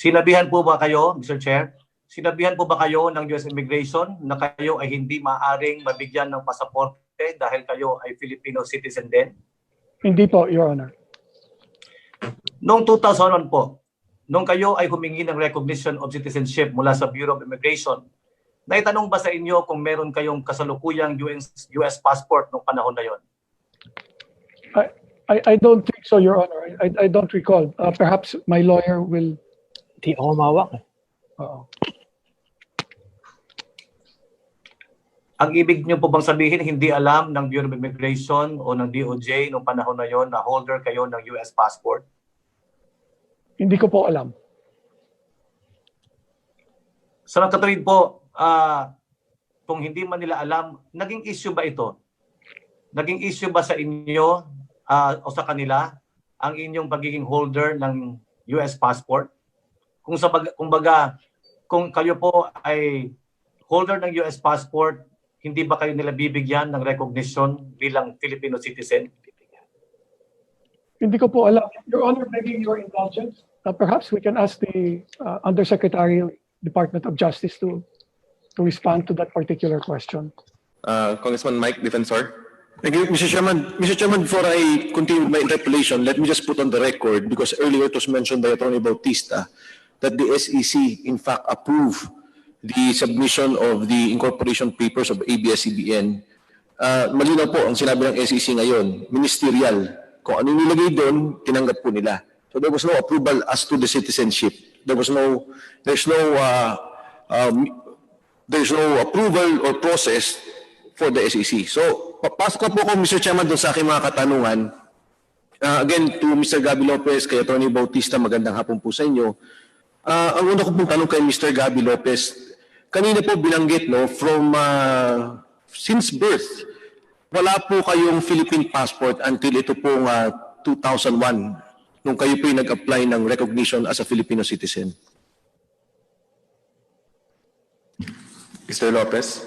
Sinabihan po ba kayo, Mr. Chair, sinabihan po ba kayo ng US Immigration na kayo ay hindi maaaring mabigyan ng pasaporte dahil kayo ay Filipino citizen din? Hindi po, Your Honor. Noong 2001 po, nung kayo ay humingi ng recognition of citizenship mula sa Bureau of Immigration, naitanong ba sa inyo kung meron kayong kasalukuyang US passport nung panahon na yon? I don't think so, Your Honor. I don't recall. Perhaps my lawyer will... Di ako mawak. Oo. Ang ibig niyo po bang sabihin, hindi alam ng Bureau of Immigration o ng DOJ nung panahon na yon na holder kayo ng US passport? Hindi ko po alam. Sa katulad po, kung hindi man nila alam, naging issue ba ito? Naging issue ba sa inyo o sa kanila ang inyong pagiging holder ng US passport? Kung kayo po ay holder ng US passport, hindi ba kayo nila bibigyan ng recognition bilang Filipino citizen? Hindi ko po alam. Your Honor, begging your indulgence, perhaps we can ask the Undersecretary, Department of Justice to respond to that particular question. Congressman Mike, Defensor. Thank you, Mr. Chairman. Mr. Chairman, before I continue with my interpellation, let me just put on the record, because earlier it was mentioned by Attorney Bautista, that the SEC in fact approved the submission of the incorporation papers of Abs-Cbn. Malinaw po ang sinabi ng SEC ngayon, ministerial. Kung ano nilagay doon, tinanggap po nila. So there was no approval as to the citizenship. There's no approval or process for the SEC. So papasok po ko, Mr. Chairman, doon sa aking mga katanungan. Again, to Mr. Gabby Lopez, kay Attorney Bautista, magandang hapon po sa inyo. Ang una ko pong tanong kay Mr. Gabby Lopez, kanina po binanggit, no, since birth, wala po kayong Philippine passport until ito pong 2001, nung kayo po nag-apply ng recognition as a Filipino citizen. Mr. Lopez.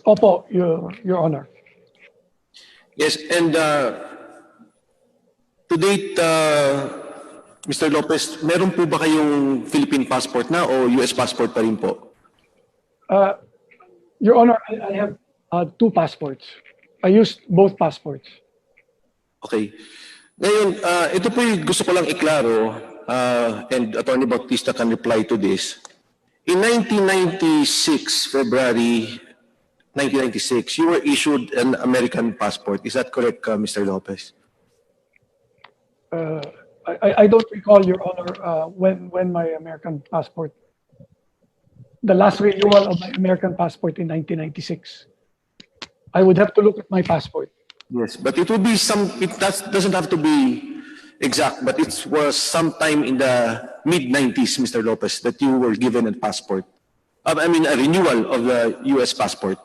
Opo, Your Honor. Yes, and to date, Mr. Lopez, meron po ba kayong Philippine passport na o US passport pa rin po? Your Honor, I have two passports. I used both passports. Okay. Ngayon, ito po yung gusto ko lang iklaro, and Attorney Bautista can reply to this. In 1996, February 1996, you were issued an American passport. Is that correct, Mr. Lopez? I don't recall, Your Honor, when my American passport, the last renewal of my American passport in 1996. I would have to look at my passport. Yes, but it would be doesn't have to be exact, but it was sometime in the mid-90s, Mr. Lopez, that you were given a passport. I mean, a renewal of the US passport.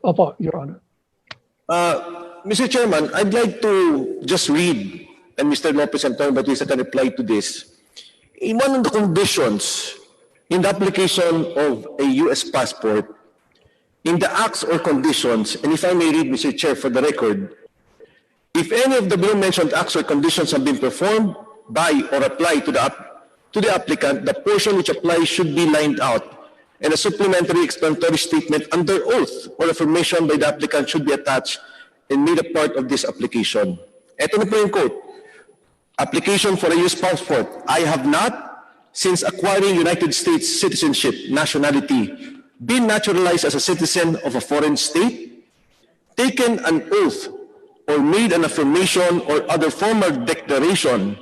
Opo, Your Honor. Mr. Chairman, I'd like to just read, and Mr. Lopez and Attorney Bautista can reply to this. In one of the conditions in the application of a US passport, in the acts or conditions, and if I may read, Mr. Chair, for the record, if any of the below-mentioned acts or conditions have been performed by or applied to the applicant, the portion which applies should be lined out, and a supplementary explanatory statement under oath or affirmation by the applicant should be attached and made a part of this application. Ito na po yung quote. Application for a US passport. I have not, since acquiring United States citizenship, nationality, been naturalized as a citizen of a foreign state, taken an oath or made an affirmation or other formal declaration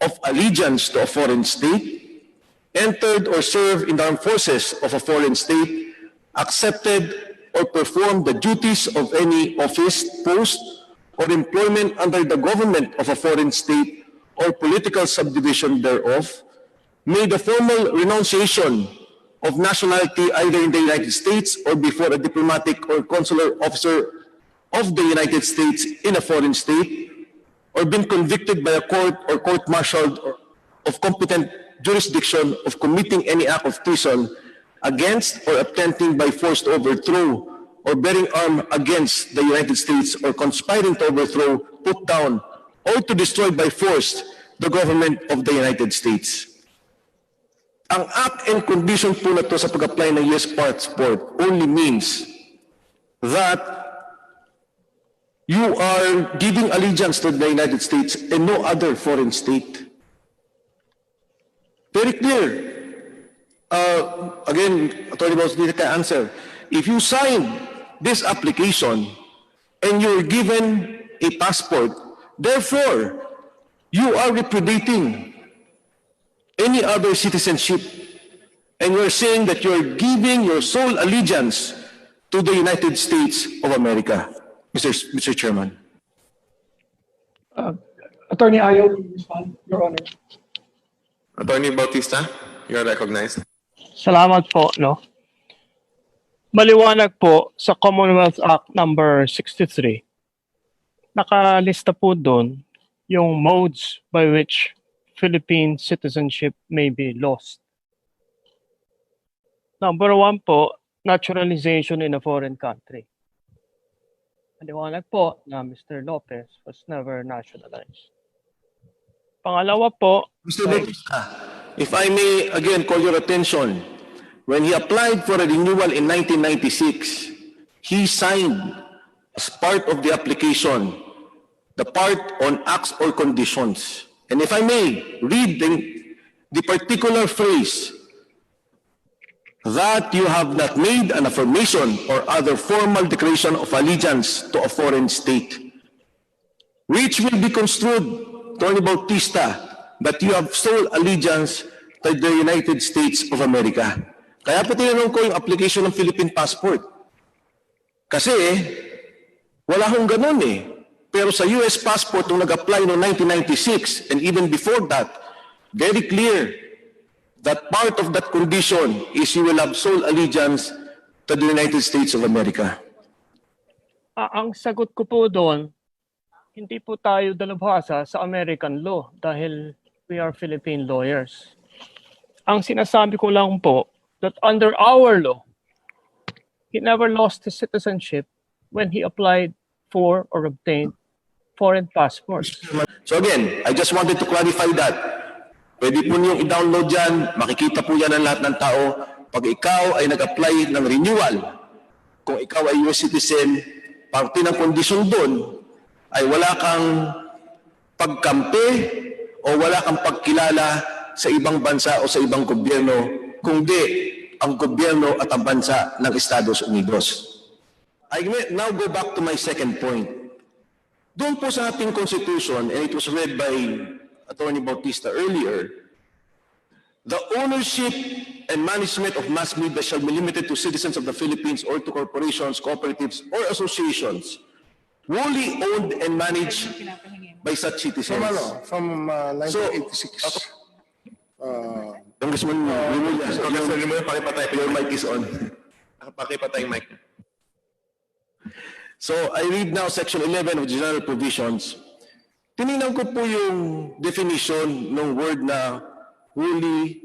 of allegiance to a foreign state, entered or served in the armed forces of a foreign state, accepted or performed the duties of any office, post, or employment under the government of a foreign state or political subdivision thereof, made a formal renunciation of nationality either in the United States or before a diplomatic or consular officer of the United States in a foreign state, or been convicted by a court or court-martialed of competent jurisdiction of committing any act of treason against or attempting by force to overthrow or bearing arms against the United States or conspiring to overthrow, put down, or to destroy by force the government of the United States. ang act and condition po na to sa pag-apply ng US passport only means that you are giving allegiance to the United States and no other foreign state. Very clear. Again, Attorney Bautista can answer. If you sign this application and you're given a passport, therefore, you are repudiating any other citizenship, and you're saying that you're giving your sole allegiance to the United States of America, Mr. Chairman. Attorney Ayo will respond, Your Honor. Attorney Bautista, you are recognized. Salamat po, no? Maliwanag po sa Commonwealth Act number 63. Nakalista po doon yung modes by which Philippine citizenship may be lost. Number 1 po, naturalization in a foreign country. Maliwanag po na Mr. Lopez was never nationalized. Pangalawa po, Mr. Bautista, if I may again call your attention, when he applied for a renewal in 1996, he signed as part of the application the part on acts or conditions. And if I may read the particular phrase, that you have not made an affirmation or other formal declaration of allegiance to a foreign state, which will be construed, Attorney Bautista, that you have sole allegiance to the United States of America. Kaya po tinanong ko yung application ng Philippine passport. Kasi wala hong ganun eh. Pero sa US passport, nung nag-apply noong 1996, and even before that, very clear that part of that condition is you will have sole allegiance to the United States of America. ang sagot ko po doon, hindi po tayo dalubhasa sa American law dahil we are Philippine lawyers. Ang sinasabi ko lang po, that under our law, he never lost his citizenship when he applied for or obtained foreign passports. So again, I just wanted to clarify that. Pwede po niyong i-download yan, makikita po yan ng lahat ng tao. Pag ikaw ay nag-apply ng renewal, kung ikaw ay US citizen, parte ng kondisyon doon ay wala kang pagkampi o wala kang pagkilala sa ibang bansa o sa ibang gobyerno, kundi ang gobyerno at ang bansa ng Estados Unidos. I now go back to my second point. Doon po sa ating Constitution, and it was read by Attorney Bautista earlier, the ownership and management of mass media shall be limited to citizens of the Philippines or to corporations, cooperatives, or associations wholly owned and managed by such citizens. From 1986. Congressman Rimulya, your mic is on. Nakapakipatay mic. So I read now Section 11 of the General Provisions. Tinignan ko po yung definition ng word na wholly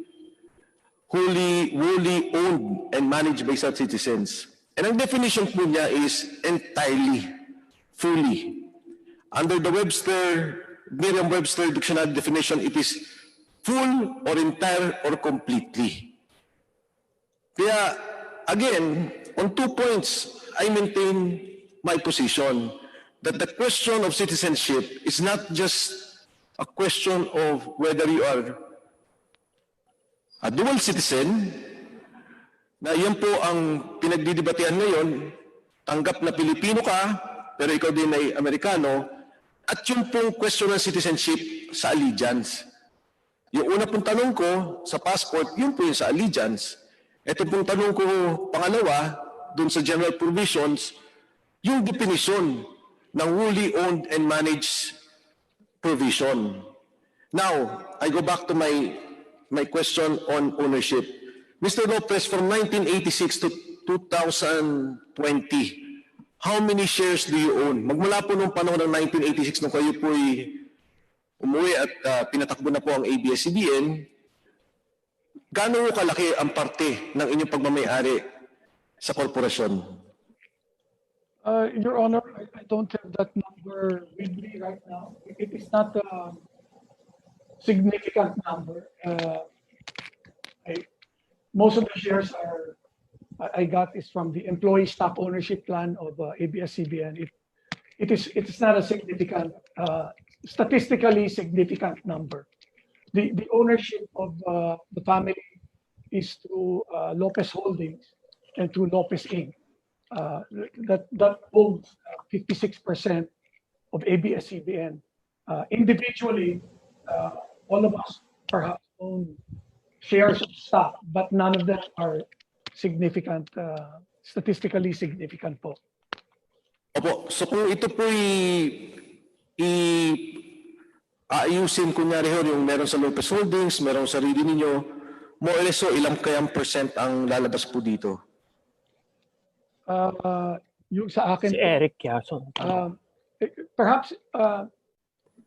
owned and managed by such citizens. And ang definition po niya is entirely, fully. Under the Merriam-Webster dictionary definition, it is full or entire or completely. Kaya, again, on 2 points, I maintain my position that the question of citizenship is not just a question of whether you are a dual citizen, na yan po ang pinagdidebatehan ngayon, tanggap na Pilipino ka, pero ikaw din ay Amerikano, at yung pong question ng citizenship sa allegiance. Yung una pong tanong ko sa passport, yun po yung sa allegiance. Ito pong tanong ko pangalawa, dun sa general provisions, yung definition ng wholly owned and managed provision. Now, I go back to my question on ownership. Mr. Lopez, from 1986 to 2020, how many shares do you own? Magmula po nung panahon ng 1986 nung kayo po'y umuwi at pinatakbo na po ang Abs-Cbn, gaano kalaki ang parte ng inyong pagmamay-ari sa korporasyon? Your Honor, I don't have that number with me right now. It is not a significant number. most of the shares I got is from the employee stock ownership plan of ABS-CBN. It is not a significant, statistically significant number. The ownership of the family is through Lopez Holdings and through Lopez Inc. That owns 56% of ABS-CBN. Individually, all of us perhaps own shares of stock, but none of them are significant, statistically significant po. Opo, so kung ito po aayusin, kunyari ho, yung meron sa Lopez Holdings, meron sa sarili ninyo, more or less so, ilang kayang percent ang lalabas po dito? Yung sa akin, Si Eric Yason. perhaps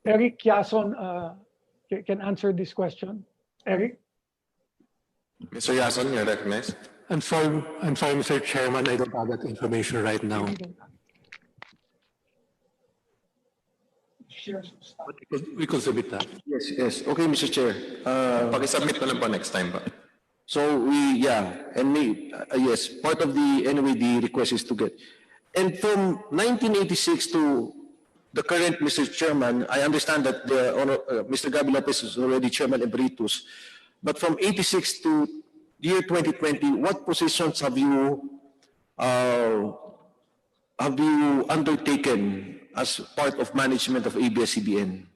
Eric Yason can answer this question. Eric? Mr. Yason, you're recognized. I'm sorry, Mr. Chairman, I don't have that information right now. But we could submit that. Yes. Okay, Mr. Chair. Pag-submit na lang po next time pa. So yes, part of the request is to get. And from 1986 to the current Mr. Chairman, I understand that Mr. Gabby Lopez is already Chairman Emeritus, but from 86 to year 2020, what positions have you undertaken as part of management of ABS-CBN?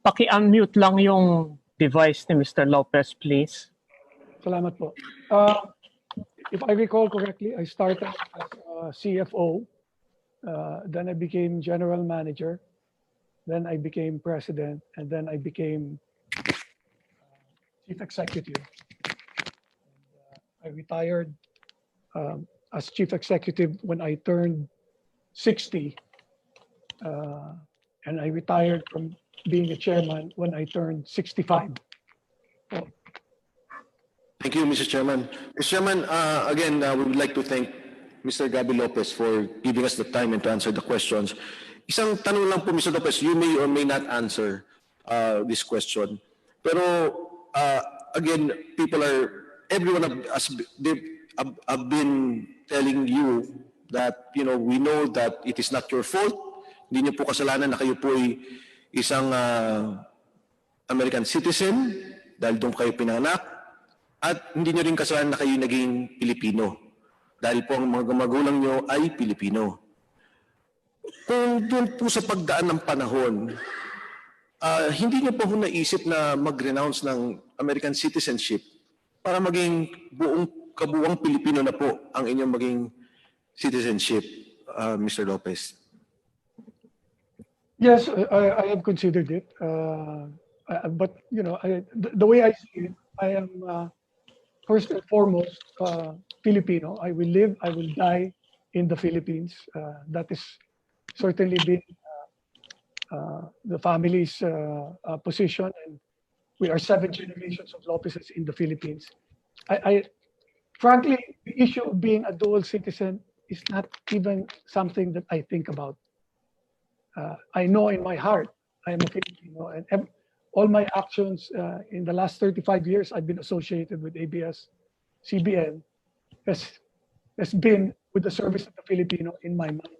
Paki-unmute lang yung device ni Mr. Lopez, please. Salamat po. If I recall correctly, I started as CFO, then I became general manager, then I became president, and then I became chief executive. I retired as chief executive when I turned 60, and I retired from being a chairman when I turned 65. Thank you, Mr. Chairman. Mr. Chairman, again, we would like to thank Mr. Gabby Lopez for giving us the time and to answer the questions. Isang tanong lang po, Mr. Lopez, you may or may not answer this question. Pero, again, everyone have been telling you that, we know that it is not your fault. Hindi niyo po kasalanan na kayo po ay isang American citizen dahil doon kayo pinanganak. At hindi nyo rin kasalanan na kayo naging Pilipino dahil po ang mga magulang nyo ay Pilipino. Kung doon po sa pagdaan ng panahon, hindi nyo po naisip na mag-renounce ng American citizenship para maging kabuuang Pilipino na po ang inyong maging citizenship, Mr. Lopez? Yes, I have considered it. But, the way I see it, I am first and foremost Filipino. I will live, I will die in the Philippines. That is certainly been the family's position, and we are 7 generations of Lopez's in the Philippines. Frankly, the issue of being a dual citizen is not even something that I think about. I know in my heart I am a Filipino, and all my actions in the last 35 years I've been associated with ABS-CBN has been with the service of the Filipino in my mind.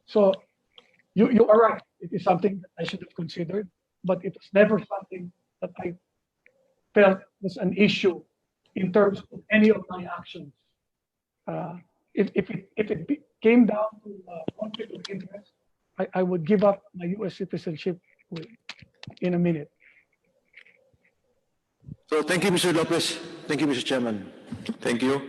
So you are right. It is something that I should have considered, but it was never something that I felt was an issue in terms of any of my actions. If it came down to conflict of interest, I would give up my U.S. citizenship in a minute. So thank you, Mr. Lopez. Thank you, Mr. Chairman. Thank you.